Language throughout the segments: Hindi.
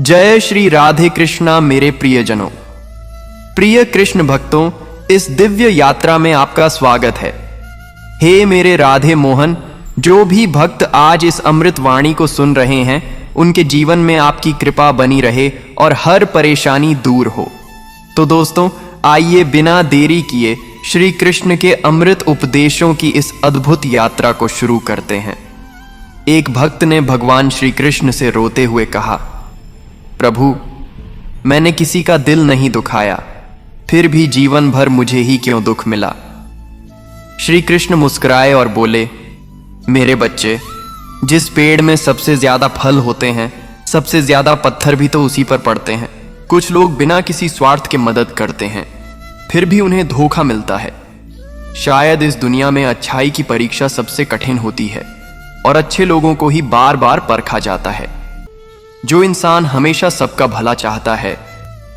जय श्री राधे कृष्णा मेरे प्रियजनों। प्रिय कृष्ण भक्तों, इस दिव्य यात्रा में आपका स्वागत है। हे मेरे राधे मोहन, जो भी भक्त आज इस अमृत वाणी को सुन रहे हैं, उनके जीवन में आपकी कृपा बनी रहे और हर परेशानी दूर हो। तो दोस्तों, आइए बिना देरी किए श्री कृष्ण के अमृत उपदेशों की इस अद्भुत यात्रा को शुरू करते हैं। एक भक्त ने भगवान श्री कृष्ण से रोते हुए कहा, प्रभु, मैंने किसी का दिल नहीं दुखाया, फिर भी जीवन भर मुझे ही क्यों दुख मिला। श्री कृष्ण मुस्कुराए और बोले, मेरे बच्चे, जिस पेड़ में सबसे ज्यादा फल होते हैं, सबसे ज्यादा पत्थर भी तो उसी पर पड़ते हैं। कुछ लोग बिना किसी स्वार्थ के मदद करते हैं, फिर भी उन्हें धोखा मिलता है। शायद इस दुनिया में अच्छाई की परीक्षा सबसे कठिन होती है और अच्छे लोगों को ही बार बार परखा जाता है। जो इंसान हमेशा सबका भला चाहता है,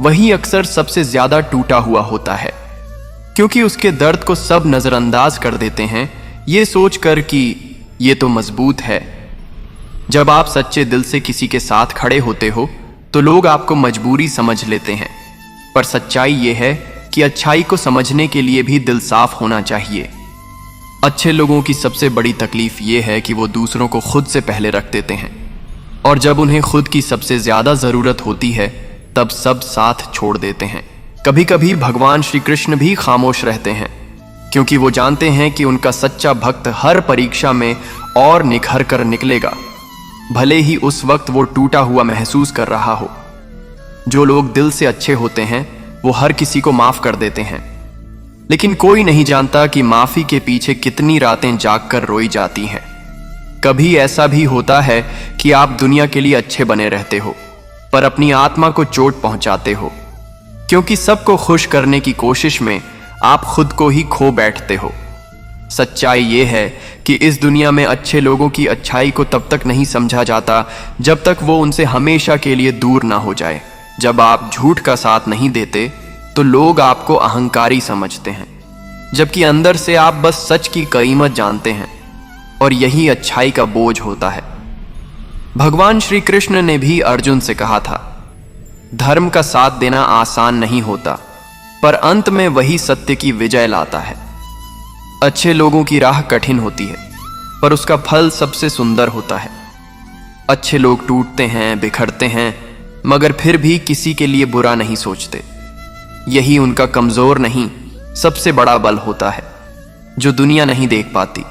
वही अक्सर सबसे ज्यादा टूटा हुआ होता है, क्योंकि उसके दर्द को सब नजरअंदाज कर देते हैं, ये सोचकर कि ये तो मजबूत है। जब आप सच्चे दिल से किसी के साथ खड़े होते हो तो लोग आपको मजबूरी समझ लेते हैं, पर सच्चाई ये है कि अच्छाई को समझने के लिए भी दिल साफ होना चाहिए। अच्छे लोगों की सबसे बड़ी तकलीफ ये है कि वो दूसरों को खुद से पहले रख देते हैं, और जब उन्हें खुद की सबसे ज्यादा जरूरत होती है तब सब साथ छोड़ देते हैं। कभी कभी भगवान श्री कृष्ण भी खामोश रहते हैं, क्योंकि वो जानते हैं कि उनका सच्चा भक्त हर परीक्षा में और निखर कर निकलेगा, भले ही उस वक्त वो टूटा हुआ महसूस कर रहा हो। जो लोग दिल से अच्छे होते हैं वो हर किसी को माफ कर देते हैं, लेकिन कोई नहीं जानता कि माफी के पीछे कितनी रातें जागकर रोई जाती हैं। कभी ऐसा भी होता है कि आप दुनिया के लिए अच्छे बने रहते हो, पर अपनी आत्मा को चोट पहुंचाते हो, क्योंकि सबको खुश करने की कोशिश में आप खुद को ही खो बैठते हो। सच्चाई ये है कि इस दुनिया में अच्छे लोगों की अच्छाई को तब तक नहीं समझा जाता जब तक वो उनसे हमेशा के लिए दूर ना हो जाए। जब आप झूठ का साथ नहीं देते तो लोग आपको अहंकारी समझते हैं, जबकि अंदर से आप बस सच की कीमत जानते हैं, और यही अच्छाई का बोझ होता है। भगवान श्री कृष्ण ने भी अर्जुन से कहा था, धर्म का साथ देना आसान नहीं होता, पर अंत में वही सत्य की विजय लाता है। अच्छे लोगों की राह कठिन होती है, पर उसका फल सबसे सुंदर होता है। अच्छे लोग टूटते हैं, बिखरते हैं, मगर फिर भी किसी के लिए बुरा नहीं सोचते। यही उनका कमजोर नहीं, सबसे बड़ा बल होता है, जो दुनिया नहीं देख पाती।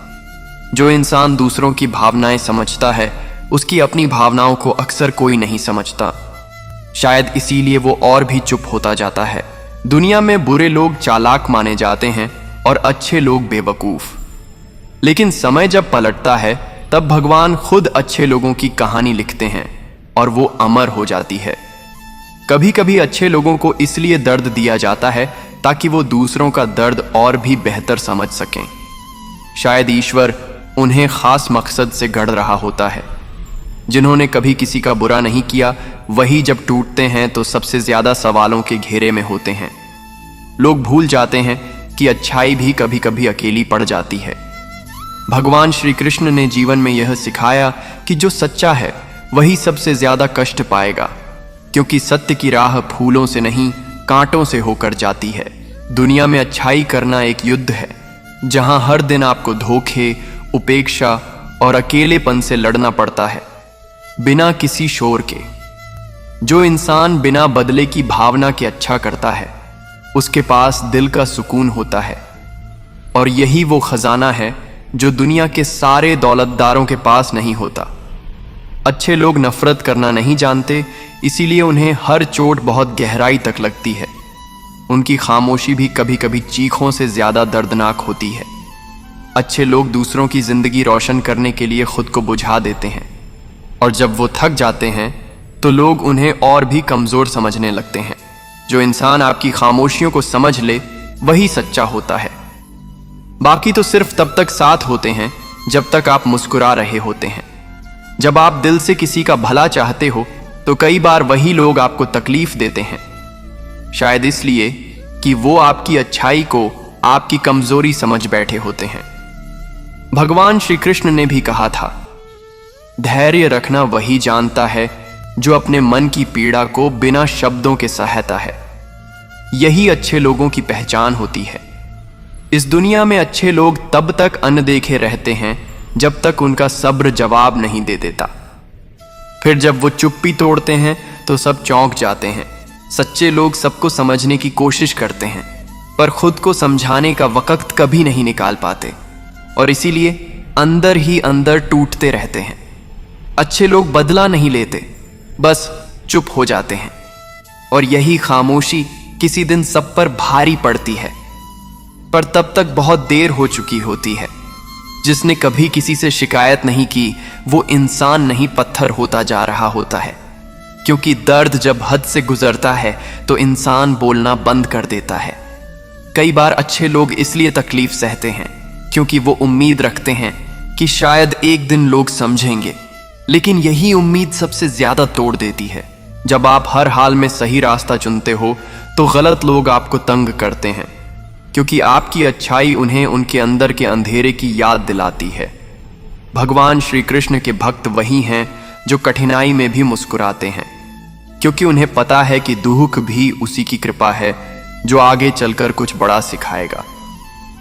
जो इंसान दूसरों की भावनाएं समझता है, उसकी अपनी भावनाओं को अक्सर कोई नहीं समझता। शायद इसीलिए वो और भी चुप होता जाता है। दुनिया में बुरे लोग चालाक माने जाते हैं और अच्छे लोग बेवकूफ। लेकिन समय जब पलटता है तब भगवान खुद अच्छे लोगों की कहानी लिखते हैं और वो अमर हो जाती है। कभी कभी अच्छे लोगों को इसलिए दर्द दिया जाता है ताकि वो दूसरों का दर्द और भी बेहतर समझ सकें। शायद ईश्वर उन्हें खास मकसद से गढ़ रहा होता है। जिन्होंने कभी किसी का बुरा नहीं किया, वही जब टूटते हैं तो सबसे ज्यादा सवालों के घेरे में होते हैं। लोग भूल जाते हैं कि अच्छाई भी कभी कभी अकेली पड़ जाती है। भगवान श्री कृष्ण ने जीवन में यह सिखाया कि जो सच्चा है वही सबसे ज्यादा कष्ट पाएगा, क्योंकि सत्य की राह फूलों से नहीं, कांटों से होकर जाती है। दुनिया में अच्छाई करना एक युद्ध है, जहां हर दिन आपको धोखे, उपेक्षा और अकेलेपन से लड़ना पड़ता है, बिना किसी शोर के। जो इंसान बिना बदले की भावना के अच्छा करता है, उसके पास दिल का सुकून होता है, और यही वो खजाना है जो दुनिया के सारे दौलतदारों के पास नहीं होता। अच्छे लोग नफरत करना नहीं जानते, इसीलिए उन्हें हर चोट बहुत गहराई तक लगती है। उनकी खामोशी भी कभी कभी चीखों से ज्यादा दर्दनाक होती है। अच्छे लोग दूसरों की जिंदगी रोशन करने के लिए खुद को बुझा देते हैं, और जब वो थक जाते हैं तो लोग उन्हें और भी कमजोर समझने लगते हैं। जो इंसान आपकी खामोशियों को समझ ले, वही सच्चा होता है। बाकी तो सिर्फ तब तक साथ होते हैं जब तक आप मुस्कुरा रहे होते हैं। जब आप दिल से किसी का भला चाहते हो तो कई बार वही लोग आपको तकलीफ देते हैं, शायद इसलिए कि वो आपकी अच्छाई को आपकी कमजोरी समझ बैठे होते हैं। भगवान श्री कृष्ण ने भी कहा था, धैर्य रखना वही जानता है जो अपने मन की पीड़ा को बिना शब्दों के सहता है। यही अच्छे लोगों की पहचान होती है। इस दुनिया में अच्छे लोग तब तक अनदेखे रहते हैं जब तक उनका सब्र जवाब नहीं दे देता। फिर जब वो चुप्पी तोड़ते हैं तो सब चौंक जाते हैं। सच्चे लोग सबको समझने की कोशिश करते हैं, पर खुद को समझाने का वक्त कभी नहीं निकाल पाते और इसीलिए अंदर ही अंदर टूटते रहते हैं। अच्छे लोग बदला नहीं लेते, बस चुप हो जाते हैं और यही खामोशी किसी दिन सब पर भारी पड़ती है, पर तब तक बहुत देर हो चुकी होती है। जिसने कभी किसी से शिकायत नहीं की वो इंसान नहीं पत्थर होता जा रहा होता है, क्योंकि दर्द जब हद से गुजरता है तो इंसान बोलना बंद कर देता है। कई बार अच्छे लोग इसलिए तकलीफ सहते हैं क्योंकि वो उम्मीद रखते हैं कि शायद एक दिन लोग समझेंगे, लेकिन यही उम्मीद सबसे ज्यादा तोड़ देती है। जब आप हर हाल में सही रास्ता चुनते हो तो गलत लोग आपको तंग करते हैं, क्योंकि आपकी अच्छाई उन्हें उनके अंदर के अंधेरे की याद दिलाती है। भगवान श्री कृष्ण के भक्त वही हैं जो कठिनाई में भी मुस्कुराते हैं, क्योंकि उन्हें पता है कि दुख भी उसी की कृपा है जो आगे चलकर कुछ बड़ा सिखाएगा।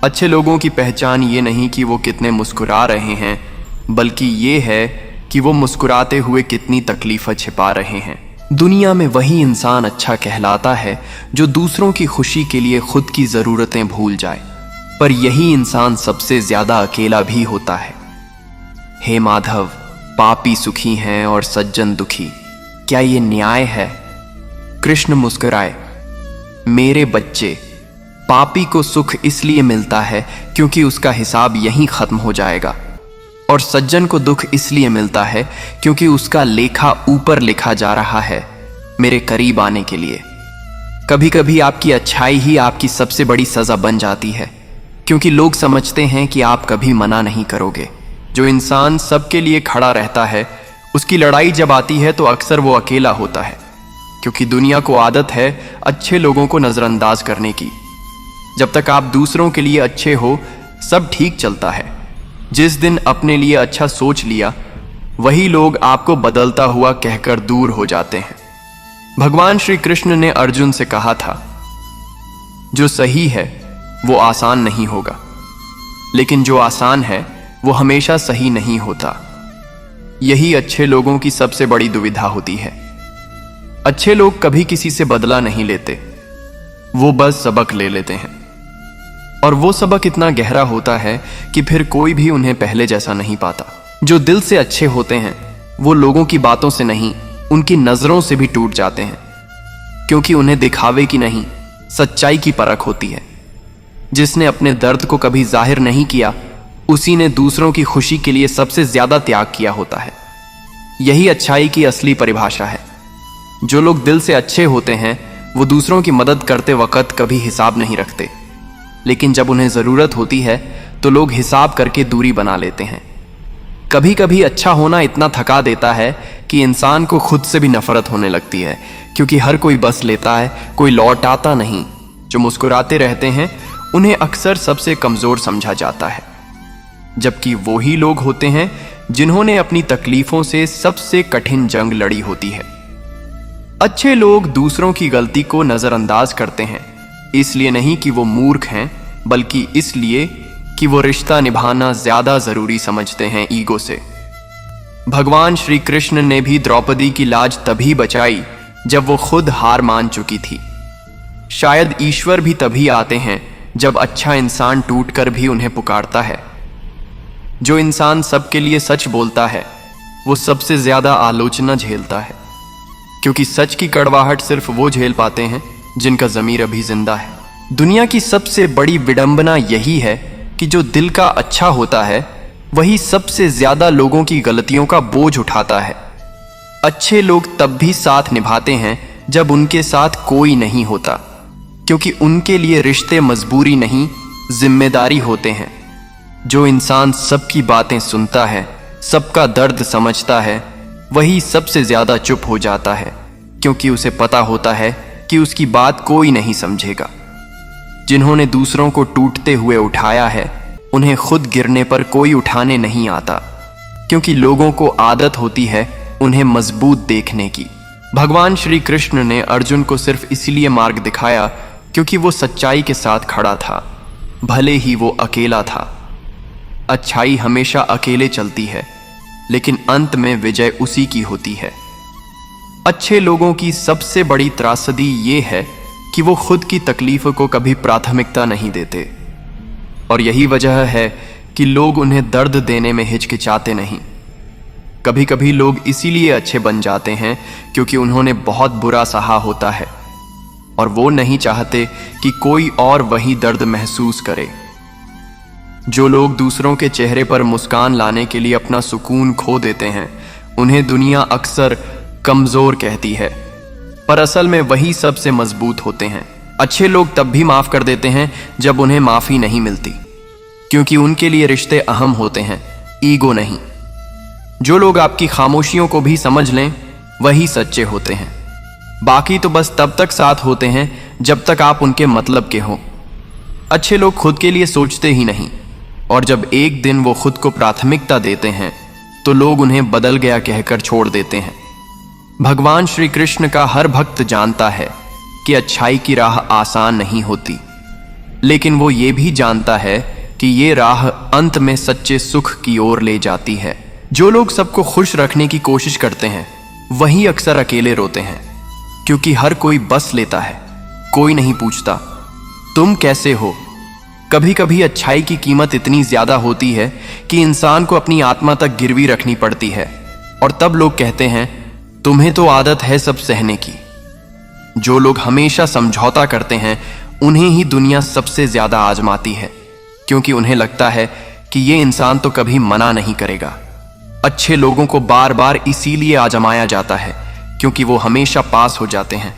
अच्छे लोगों की पहचान ये नहीं कि वो कितने मुस्कुरा रहे हैं, बल्कि ये है कि वो मुस्कुराते हुए कितनी तकलीफें छिपा रहे हैं। दुनिया में वही इंसान अच्छा कहलाता है जो दूसरों की खुशी के लिए खुद की ज़रूरतें भूल जाए, पर यही इंसान सबसे ज़्यादा अकेला भी होता है। हे माधव, पापी सुखी हैं और सज्जन दुखी, क्या ये न्याय है? कृष्ण मुस्कुराए, मेरे बच्चे, पापी को सुख इसलिए मिलता है क्योंकि उसका हिसाब यहीं खत्म हो जाएगा, और सज्जन को दुख इसलिए मिलता है क्योंकि उसका लेखा ऊपर लिखा जा रहा है मेरे करीब आने के लिए। कभी कभी आपकी अच्छाई ही आपकी सबसे बड़ी सजा बन जाती है, क्योंकि लोग समझते हैं कि आप कभी मना नहीं करोगे। जो इंसान सबके लिए खड़ा रहता है, उसकी लड़ाई जब आती है तो अक्सर वो अकेला होता है, क्योंकि दुनिया को आदत है अच्छे लोगों को नज़रअंदाज करने की। जब तक आप दूसरों के लिए अच्छे हो सब ठीक चलता है। जिस दिन अपने लिए अच्छा सोच लिया, वही लोग आपको बदलता हुआ कहकर दूर हो जाते हैं। भगवान श्री कृष्ण ने अर्जुन से कहा था, जो सही है वो आसान नहीं होगा, लेकिन जो आसान है वो हमेशा सही नहीं होता। यही अच्छे लोगों की सबसे बड़ी दुविधा होती है। अच्छे लोग कभी किसी से बदला नहीं लेते, वो बस सबक ले लेते हैं, और वो सबक इतना गहरा होता है कि फिर कोई भी उन्हें पहले जैसा नहीं पाता। जो दिल से अच्छे होते हैं वो लोगों की बातों से नहीं, उनकी नजरों से भी टूट जाते हैं, क्योंकि उन्हें दिखावे की नहीं, सच्चाई की परख होती है। जिसने अपने दर्द को कभी जाहिर नहीं किया, उसी ने दूसरों की खुशी के लिए सबसे ज्यादा त्याग किया होता है। यही अच्छाई की असली परिभाषा है। जो लोग दिल से अच्छे होते हैं वो दूसरों की मदद करते वक्त कभी हिसाब नहीं रखते, लेकिन जब उन्हें ज़रूरत होती है तो लोग हिसाब करके दूरी बना लेते हैं। कभी कभी अच्छा होना इतना थका देता है कि इंसान को खुद से भी नफरत होने लगती है, क्योंकि हर कोई बस लेता है, कोई लौट आता नहीं। जो मुस्कुराते रहते हैं उन्हें अक्सर सबसे कमज़ोर समझा जाता है, जबकि वो ही लोग होते हैं जिन्होंने अपनी तकलीफ़ों से सबसे कठिन जंग लड़ी होती है। अच्छे लोग दूसरों की गलती को नज़रअंदाज करते हैं, इसलिए नहीं कि वो मूर्ख हैं, बल्कि इसलिए कि वो रिश्ता निभाना ज्यादा जरूरी समझते हैं ईगो से। भगवान श्री कृष्ण ने भी द्रौपदी की लाज तभी बचाई जब वो खुद हार मान चुकी थी। शायद ईश्वर भी तभी आते हैं जब अच्छा इंसान टूटकर भी उन्हें पुकारता है। जो इंसान सबके लिए सच बोलता है वो सबसे ज्यादा आलोचना झेलता है, क्योंकि सच की कड़वाहट सिर्फ वो झेल पाते हैं जिनका ज़मीर अभी जिंदा है। दुनिया की सबसे बड़ी विडंबना यही है कि जो दिल का अच्छा होता है वही सबसे ज्यादा लोगों की गलतियों का बोझ उठाता है। अच्छे लोग तब भी साथ निभाते हैं जब उनके साथ कोई नहीं होता, क्योंकि उनके लिए रिश्ते मजबूरी नहीं, जिम्मेदारी होते हैं। जो इंसान सबकी बातें सुनता है, सबका दर्द समझता है, वही सबसे ज्यादा चुप हो जाता है, क्योंकि उसे पता होता है कि उसकी बात कोई नहीं समझेगा। जिन्होंने दूसरों को टूटते हुए उठाया है, उन्हें खुद गिरने पर कोई उठाने नहीं आता, क्योंकि लोगों को आदत होती है उन्हें मजबूत देखने की। भगवान श्री कृष्ण ने अर्जुन को सिर्फ इसलिए मार्ग दिखाया क्योंकि वो सच्चाई के साथ खड़ा था, भले ही वो अकेला था। अच्छाई हमेशा अकेले चलती है, लेकिन अंत में विजय उसी की होती है। अच्छे लोगों की सबसे बड़ी त्रासदी ये है कि वो खुद की तकलीफों को कभी प्राथमिकता नहीं देते, और यही वजह है कि लोग उन्हें दर्द देने में हिचकिचाते नहीं। कभी कभी लोग इसीलिए अच्छे बन जाते हैं क्योंकि उन्होंने बहुत बुरा सहा होता है और वो नहीं चाहते कि कोई और वही दर्द महसूस करे। जो लोग दूसरों के चेहरे पर मुस्कान लाने के लिए अपना सुकून खो देते हैं, उन्हें दुनिया अक्सर कमजोर कहती है, पर असल में वही सबसे मजबूत होते हैं। अच्छे लोग तब भी माफ कर देते हैं जब उन्हें माफी नहीं मिलती, क्योंकि उनके लिए रिश्ते अहम होते हैं, ईगो नहीं। जो लोग आपकी खामोशियों को भी समझ लें, वही सच्चे होते हैं। बाकी तो बस तब तक साथ होते हैं जब तक आप उनके मतलब के हों। अच्छे लोग खुद के लिए सोचते ही नहीं, और जब एक दिन वो खुद को प्राथमिकता देते हैं तो लोग उन्हें बदल गया कहकर छोड़ देते हैं। भगवान श्री कृष्ण का हर भक्त जानता है कि अच्छाई की राह आसान नहीं होती, लेकिन वो ये भी जानता है कि ये राह अंत में सच्चे सुख की ओर ले जाती है। जो लोग सबको खुश रखने की कोशिश करते हैं, वही अक्सर अकेले रोते हैं, क्योंकि हर कोई बस लेता है, कोई नहीं पूछता तुम कैसे हो। कभी कभी अच्छाई की कीमत इतनी ज्यादा होती है कि इंसान को अपनी आत्मा तक गिरवी रखनी पड़ती है, और तब लोग कहते हैं तुम्हें तो आदत है सब सहने की। जो लोग हमेशा समझौता करते हैं, उन्हें ही दुनिया सबसे ज्यादा आजमाती है, क्योंकि उन्हें लगता है कि ये इंसान तो कभी मना नहीं करेगा। अच्छे लोगों को बार बार इसीलिए आजमाया जाता है क्योंकि वो हमेशा पास हो जाते हैं,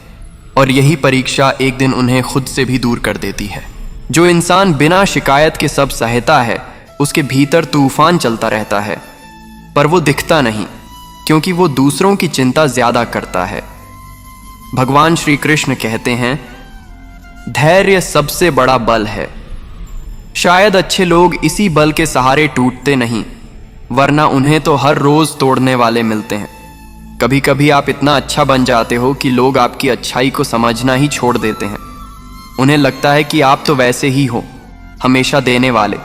और यही परीक्षा एक दिन उन्हें खुद से भी दूर कर देती है। जो इंसान बिना शिकायत के सब सहता है, उसके भीतर तूफान चलता रहता है, पर वो दिखता नहीं क्योंकि वो दूसरों की चिंता ज्यादा करता है। भगवान श्री कृष्ण कहते हैं, धैर्य सबसे बड़ा बल है। शायद अच्छे लोग इसी बल के सहारे टूटते नहीं, वरना उन्हें तो हर रोज तोड़ने वाले मिलते हैं। कभी कभी आप इतना अच्छा बन जाते हो कि लोग आपकी अच्छाई को समझना ही छोड़ देते हैं। उन्हें लगता है कि आप तो वैसे ही हो, हमेशा देने वाले।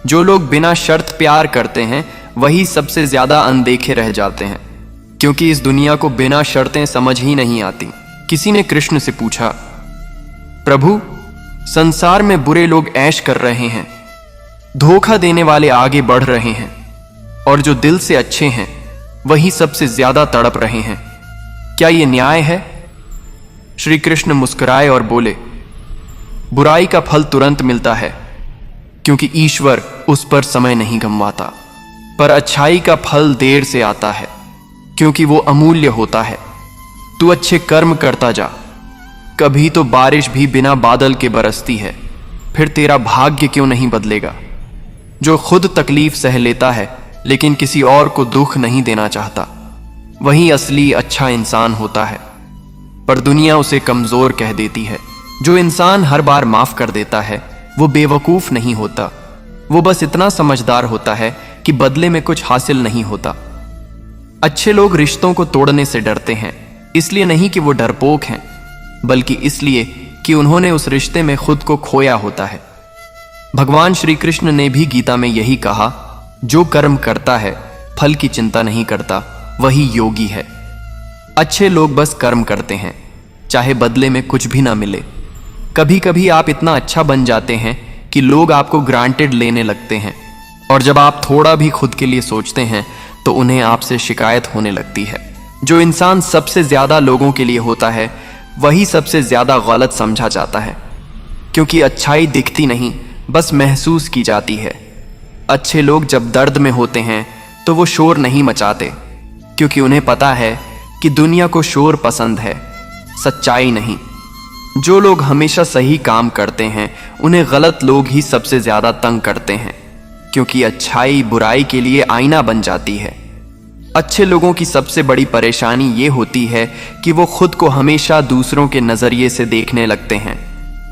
जो लोग बिना शर्त प्यार करते हैं, वही सबसे ज्यादा अनदेखे रह जाते हैं, क्योंकि इस दुनिया को बिना शर्तें समझ ही नहीं आती। किसी ने कृष्ण से पूछा, प्रभु, संसार में बुरे लोग ऐश कर रहे हैं, धोखा देने वाले आगे बढ़ रहे हैं, और जो दिल से अच्छे हैं वही सबसे ज्यादा तड़प रहे हैं। क्या ये न्याय है? श्री कृष्ण मुस्कुराए और बोले, बुराई का फल तुरंत मिलता है, क्योंकि ईश्वर उस पर समय नहीं गंवाता, पर अच्छाई का फल देर से आता है, क्योंकि वो अमूल्य होता है। तू अच्छे कर्म करता जा, कभी तो बारिश भी बिना बादल के बरसती है, फिर तेरा भाग्य क्यों नहीं बदलेगा। जो खुद तकलीफ सह लेता है लेकिन किसी और को दुख नहीं देना चाहता, वही असली अच्छा इंसान होता है, पर दुनिया उसे कमजोर कह देती है। जो इंसान हर बार माफ कर देता है, वो बेवकूफ नहीं होता, वो बस इतना समझदार होता है कि बदले में कुछ हासिल नहीं होता। अच्छे लोग रिश्तों को तोड़ने से डरते हैं, इसलिए नहीं कि वो डरपोक हैं, बल्कि इसलिए कि उन्होंने उस रिश्ते में खुद को खोया होता है। भगवान श्री कृष्ण ने भी गीता में यही कहा, जो कर्म करता है फल की चिंता नहीं करता, वही योगी है। अच्छे लोग बस कर्म करते हैं, चाहे बदले में कुछ भी ना मिले। कभी कभी आप इतना अच्छा बन जाते हैं कि लोग आपको ग्रांटेड लेने लगते हैं, और जब आप थोड़ा भी खुद के लिए सोचते हैं तो उन्हें आपसे शिकायत होने लगती है। जो इंसान सबसे ज्यादा लोगों के लिए होता है, वही सबसे ज्यादा गलत समझा जाता है, क्योंकि अच्छाई दिखती नहीं, बस महसूस की जाती है। अच्छे लोग जब दर्द में होते हैं तो वो शोर नहीं मचाते, क्योंकि उन्हें पता है कि दुनिया को शोर पसंद है, सच्चाई नहीं। जो लोग हमेशा सही काम करते हैं, उन्हें गलत लोग ही सबसे ज्यादा तंग करते हैं, क्योंकि अच्छाई बुराई के लिए आईना बन जाती है। अच्छे लोगों की सबसे बड़ी परेशानी ये होती है कि वो खुद को हमेशा दूसरों के नजरिए से देखने लगते हैं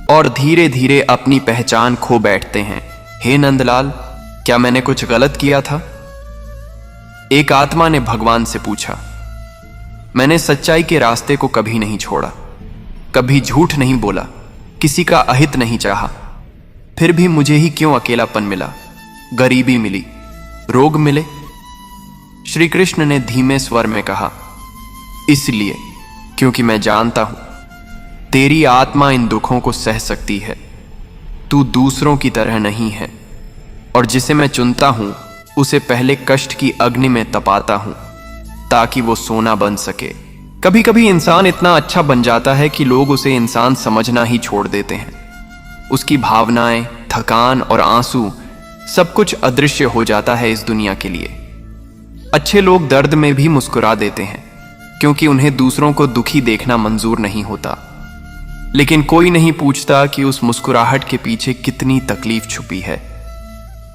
और धीरे धीरे अपनी पहचान खो बैठते हैं। हे नंदलाल, क्या मैंने कुछ गलत किया था? एक आत्मा ने भगवान से पूछा। मैंने सच्चाई के रास्ते को कभी नहीं छोड़ा, कभी झूठ नहीं बोला, किसी का अहित नहीं चाहा। फिर भी मुझे ही क्यों अकेलापन मिला, गरीबी मिली, रोग मिले? श्री कृष्ण ने धीमे स्वर में कहा, इसलिए क्योंकि मैं जानता हूं तेरी आत्मा इन दुखों को सह सकती है। तू दूसरों की तरह नहीं है, और जिसे मैं चुनता हूं उसे पहले कष्ट की अग्नि में तपाता हूं ताकि वो सोना बन सके। कभी कभी इंसान इतना अच्छा बन जाता है कि लोग उसे इंसान समझना ही छोड़ देते हैं। उसकी भावनाएं, थकान और आंसू सब कुछ अदृश्य हो जाता है इस दुनिया के लिए। अच्छे लोग दर्द में भी मुस्कुरा देते हैं क्योंकि उन्हें दूसरों को दुखी देखना मंजूर नहीं होता, लेकिन कोई नहीं पूछता कि उस मुस्कुराहट के पीछे कितनी तकलीफ छुपी है।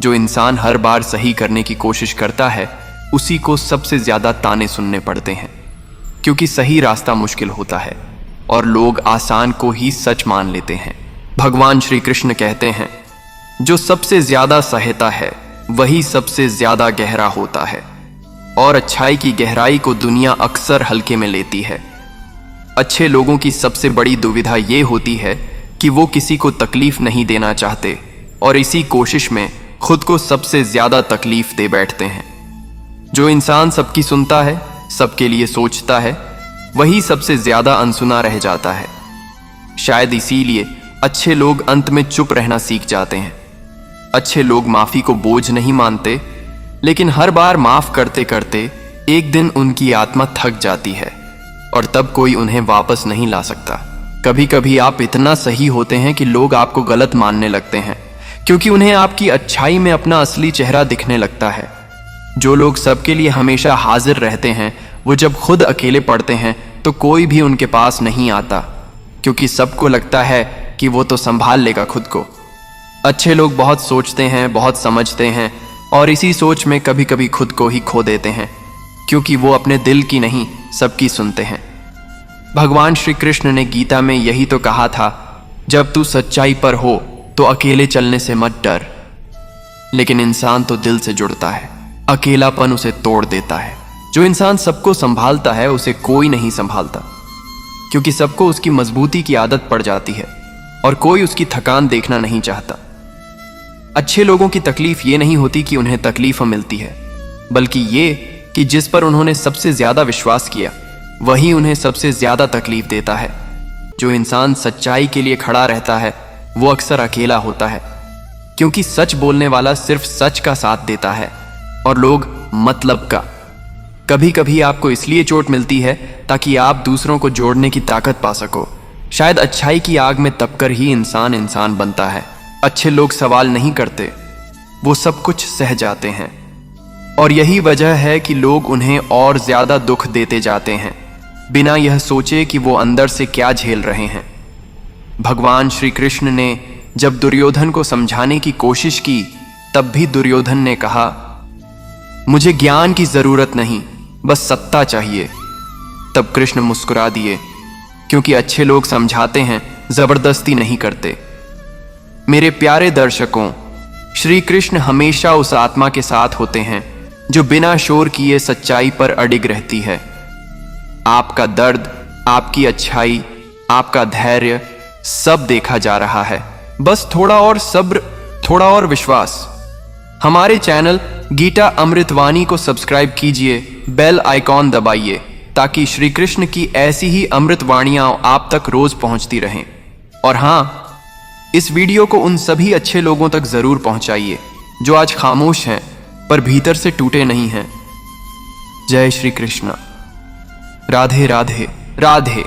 जो इंसान हर बार सही करने की कोशिश करता है उसी को सबसे ज्यादा ताने सुनने पड़ते हैं, क्योंकि सही रास्ता मुश्किल होता है और लोग आसान को ही सच मान लेते हैं। भगवान श्री कृष्ण कहते हैं, जो सबसे ज्यादा सहता है वही सबसे ज्यादा गहरा होता है, और अच्छाई की गहराई को दुनिया अक्सर हल्के में लेती है। अच्छे लोगों की सबसे बड़ी दुविधा ये होती है कि वो किसी को तकलीफ नहीं देना चाहते और इसी कोशिश में खुद को सबसे ज्यादा तकलीफ दे बैठते हैं। जो इंसान सबकी सुनता है, सबके लिए सोचता है, वही सबसे ज्यादा अनसुना रह जाता है। शायद इसीलिए अच्छे लोग अंत में चुप रहना सीख जाते हैं। अच्छे लोग माफी को बोझ नहीं मानते, लेकिन हर बार माफ करते करते एक दिन उनकी आत्मा थक जाती है और तब कोई उन्हें वापस नहीं ला सकता। कभी कभी आप इतना सही होते हैं कि लोग आपको गलत मानने लगते हैं, क्योंकि उन्हें आपकी अच्छाई में अपना असली चेहरा दिखने लगता है। जो लोग सबके लिए हमेशा हाजिर रहते हैं, वो जब खुद अकेले पड़ते हैं तो कोई भी उनके पास नहीं आता, क्योंकि सबको लगता है कि वो तो संभाल लेगा खुद को। अच्छे लोग बहुत सोचते हैं, बहुत समझते हैं, और इसी सोच में कभी कभी खुद को ही खो देते हैं, क्योंकि वो अपने दिल की नहीं सबकी सुनते हैं। भगवान श्री कृष्ण ने गीता में यही तो कहा था, जब तू सच्चाई पर हो तो अकेले चलने से मत डर। लेकिन इंसान तो दिल से जुड़ता है, अकेलापन उसे तोड़ देता है। जो इंसान सबको संभालता है उसे कोई नहीं संभालता, क्योंकि सबको उसकी मजबूती की आदत पड़ जाती है और कोई उसकी थकान देखना नहीं चाहता। अच्छे लोगों की तकलीफ ये नहीं होती कि उन्हें तकलीफ मिलती है, बल्कि ये कि जिस पर उन्होंने सबसे ज्यादा विश्वास किया वही उन्हें सबसे ज्यादा तकलीफ देता है। जो इंसान सच्चाई के लिए खड़ा रहता है वो अक्सर अकेला होता है, क्योंकि सच बोलने वाला सिर्फ सच का साथ देता है और लोग मतलब का। कभी कभी आपको इसलिए चोट मिलती है ताकि आप दूसरों को जोड़ने की ताकत पा सको। शायद अच्छाई की आग में तपकर ही इंसान इंसान बनता है। अच्छे लोग सवाल नहीं करते, वो सब कुछ सह जाते हैं, और यही वजह है कि लोग उन्हें और ज्यादा दुख देते जाते हैं, बिना यह सोचे कि वो अंदर से क्या झेल रहे हैं। भगवान श्री कृष्ण ने जब दुर्योधन को समझाने की कोशिश की, तब भी दुर्योधन ने कहा, मुझे ज्ञान की जरूरत नहीं, बस सत्ता चाहिए। तब कृष्ण मुस्कुरा दिए, क्योंकि अच्छे लोग समझाते हैं, जबरदस्ती नहीं करते। मेरे प्यारे दर्शकों, श्री कृष्ण हमेशा उस आत्मा के साथ होते हैं जो बिना शोर किए सच्चाई पर अडिग रहती है। आपका दर्द, आपकी अच्छाई, आपका धैर्य सब देखा जा रहा है। बस थोड़ा और सब्र, थोड़ा और विश्वास। हमारे चैनल गीता अमृतवाणी को सब्सक्राइब कीजिए, बेल आइकॉन दबाइए, ताकि श्री कृष्ण की ऐसी ही अमृतवाणियां आप तक रोज पहुंचती रहें। और हाँ, इस वीडियो को उन सभी अच्छे लोगों तक जरूर पहुंचाइए जो आज खामोश हैं पर भीतर से टूटे नहीं हैं। जय श्री कृष्ण। राधे राधे राधे।